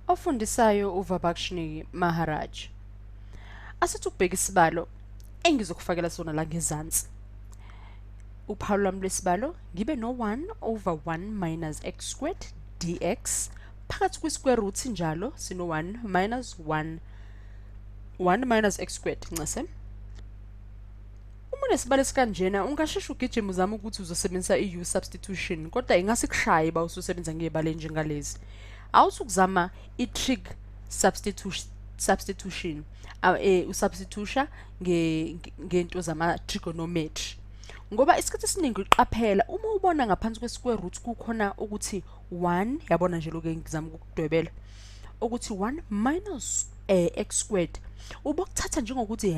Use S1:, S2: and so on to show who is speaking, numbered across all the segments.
S1: Ofundisayo uVabakshini Maharaj. Asithi ukubheka isibalo engizokufakela sona la ngezansi. Uphawu lwami lwesibalo ngibe no-1 over 1 minus x squared dx. Phakathi kwi-square root njalo sino-1 minus 1 minus x squared ncase. Uma unesibalo esikanjena ungasheshe ugijime uzama ukuthi uzosebenzisa i-u substitution, kodwa ingase kushaye ba ususebenza ngebalo njengalezi. Awusukuzama i-trig substitution usubstitution ngento zama trigonometry, ngoba isikhathi esiningi uqaphela uma ubona ngaphansi kwe-square root kukhona ukuthi 1, yabona nje lokho engizama ukudwebela ukuthi 1 minus x squared, ubokuthatha njengokuthi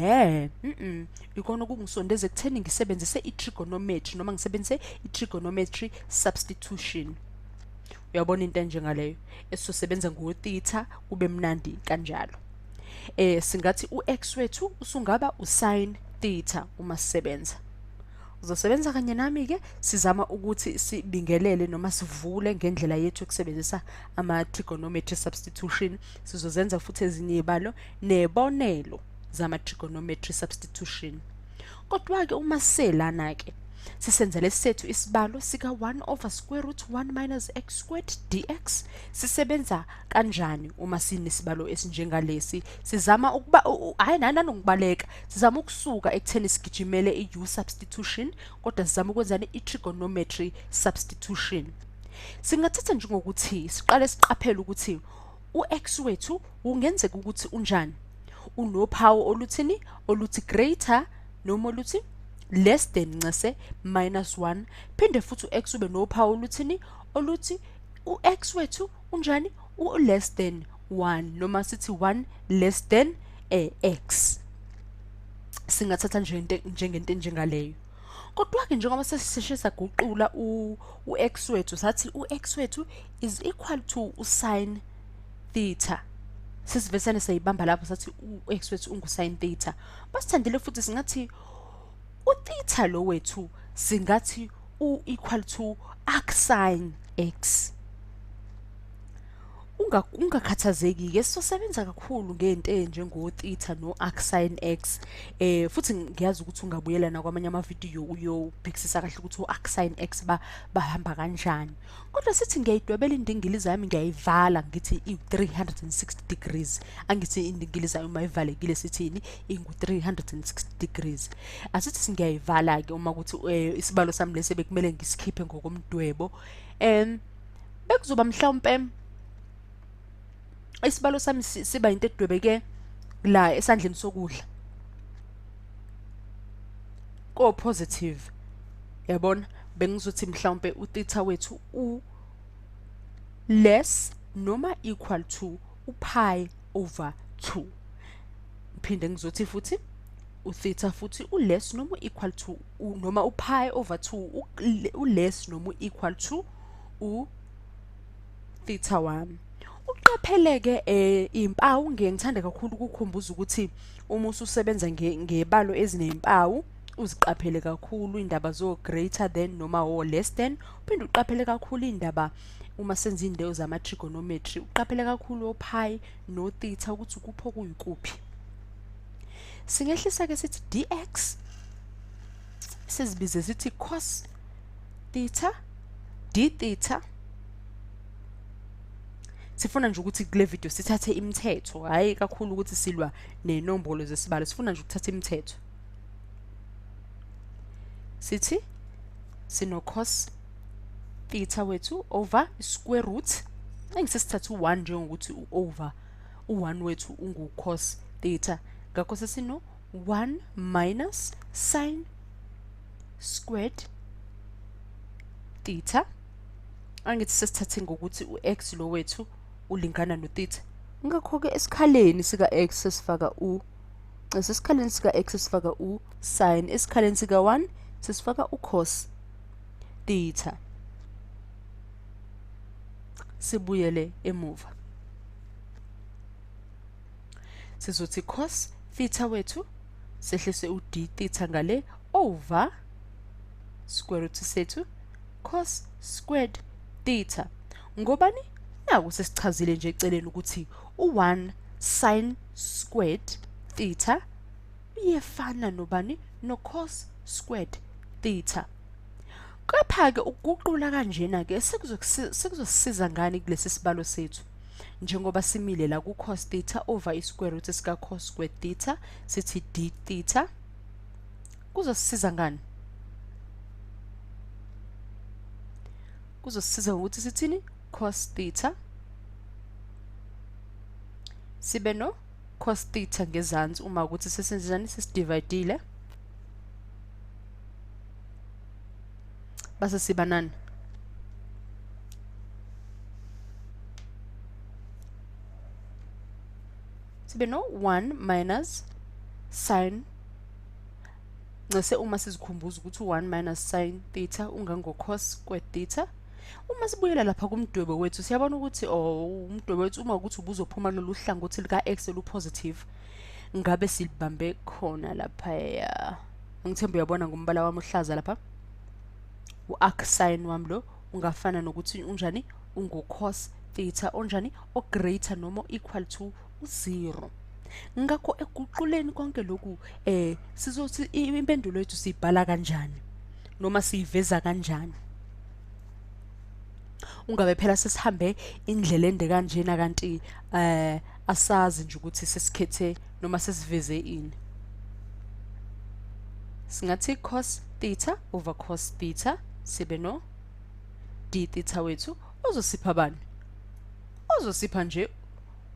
S1: ikona okungisondeze ekutheni ngisebenzise i-trigonometry noma ngisebenzise i-trigonometry substitution. Uyabona into njengaleyo esizosebenza ngo-theta kube mnandi kanjalo. Singathi u-x wethu usungaba u-sin theta uma sisebenza. Uzosebenza kanye nami ke sizama ukuthi sibingelele noma sivule ngendlela yethu yokusebenzisa ama-trigonometry substitution. Sizozenza futhi ezinye izibalo nebonelo zama-trigonometry substitution. Kodwa ke uma selana ke sisenza lesethu isibalo sika 1 over square root 1 minus x squared dx. Sisebenza kanjani uma sinesibalo esinjengalesi? Sizama ukuba ngokubaleka, sizama ukusuka ekutheni sigijimele i-u substitution, kodwa sizama ukwenza i-trigonometry substitution. Singathatha njengokuthi siqale siqaphele ukuthi u-x wethu ungenzeka ukuthi unjani, unophawu oluthini, oluthi greater noma oluthi less than ncase minus 1, phinde futhi u-x ube nophawu oluthini, oluthi u-x wethu unjani, u-less than 1 noma sithi 1 less than x. Singathatha njengento njengaleyo. Kodwa ke njengoba sesiseshe saguqula u-x wethu sathi u-x wethu is equal to u-sin theta. Sesivesane sayibamba lapho sathi u-x wethu ungu-sin theta. Basithandile futhi singathi u-theta lo wethu singathi u-equal to arcsine x. Ungakhathazeki-ke, sizosebenza kakhulu ngento enjengo-theta no-arcsine x. Futhi ngiyazi ukuthi ungabuyela nakwamanye amavidiyo uyobhekisisa kahle ukuthi u-arcsine x bahamba kanjani. Kodwa sithi ngiyayidwebela indingilizi yami ngiyayivala ngithi i-360 degrees. Angithi indingilizi uma ivalekile sithini, ingu-360 degrees. Asithi singiyayivala-ke uma ukuthi isibalo sami lesi bekumele ngisikhiphe ngokomdwebo. Bekuzoba mhlawumpe isibalo sami siba into edwebeke la esandleni sokudla ko positive, yabona. Bengizothi mhlawumbe u-theta wethu u less noma equal to u-pi over 2. Phinde ngizothi futhi u-theta futhi u-less noma equal to noma u-pi over 2, u-less noma equal to u-theta wami. Uqapheleke impawu ngiyangithanda kakhulu ukukhumbuza ukuthi uma ususebenza ngebalo ezinempawu uziqaphele kakhulu indaba zo greater than noma o less than. Uphinde uqaphele kakhulu indaba uma senza indewo zama trigonometry, uqaphele kakhulu o-pi no-theta ukuthi kupho kuyikuphi. Singehlisa ke sithi dx, sizibize sithi cos theta d theta. Sifuna nje ukuthi kule video sithathe imithetho, hayi kakhulu ukuthi silwa nenombolo zesibalo. Sifuna nje ukuthatha imithetho. Sithi sino cos theta wethu over square root. Engisesithatha u1 njengokuthi over u1 wethu ungu cos theta. Ngakho sesino 1 minus sin squared theta. Angithi sesithathe ngokuthi u-x lo wethu ulingana no-theta. Ngakho ke esikhaleni sika x sesifaka esikhaleni sika x sesifaka u-sin, esikhaleni sika 1 sesifaka u-cos theta. Sibuyele emuva. Sizothi cos theta wethu sehlise u-d theta ngale over square root sethu cos squared theta. Ngobani? naku sesichazile nje eceleni ukuthi u1 sin squared theta iyefana nobani no-cos squared theta. Kepha-ke ukuguqula kanjena-ke sekuzosisiza ngani kulesi sibalo sethu? Njengoba simile la ku-cos theta over i-square root sika-cos squared theta, sithi d theta. Kuzosisiza ngani? Kuzosisiza ukuthi sithini? Cos theta sibe no cos theta ngezansi uma ukuthi sesenzani sesidividile base siba nani? Sibe no 1 minus sin, ngase uma sizikhumbuza ukuthi 1 minus sin theta ungango cos squared theta. Uma sibuyela lapha kumdwebo wethu siyabona ukuthi umdwebo wethu uma ukuthi ubuzophuma lolu hlangothi lika x olupositive ngabe silibambe khona lapha ya. Ngithemba uyabona ngombala wami ohlaza lapha. U-arc sin wami lo ungafana nokuthi unjani ungo-cos theta onjani o-greater noma equal to 0. Ngakho eguquleni konke lokhu sizothi impendulo yethu siyibhala kanjani noma siyiveza kanjani. Ungabe phela sesihambe indlela ende kanjena kanti asazi nje ukuthi sesikhethe noma sesiveze ini. Singathi cos theta over cos theta sibe no d theta wethu uzosipha bani? Uzosipha nje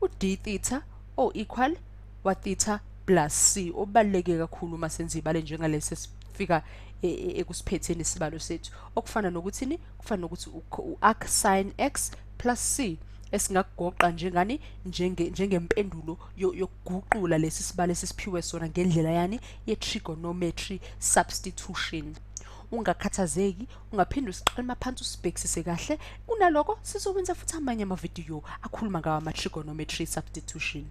S1: u-d theta o-equal wa theta plus c obaluleke kakhulu uma senza ibale njengalesi sifika ekusiphetheni isibalo sethu okufana nokuthini? Kufana nokuthi u-arc sin x plus c esingakugoqa njengani njengempendulo yokuguqula lesi sibalo esiphiwe sona ngendlela yani ye-trigonometry substitution. Ungakhathazeki, ungaphinde usiqale phansi usibhekisise kahle. Kunaloko sizokwenza futhi amanye amavidiyo akhuluma ngawo ama-trigonometry substitution.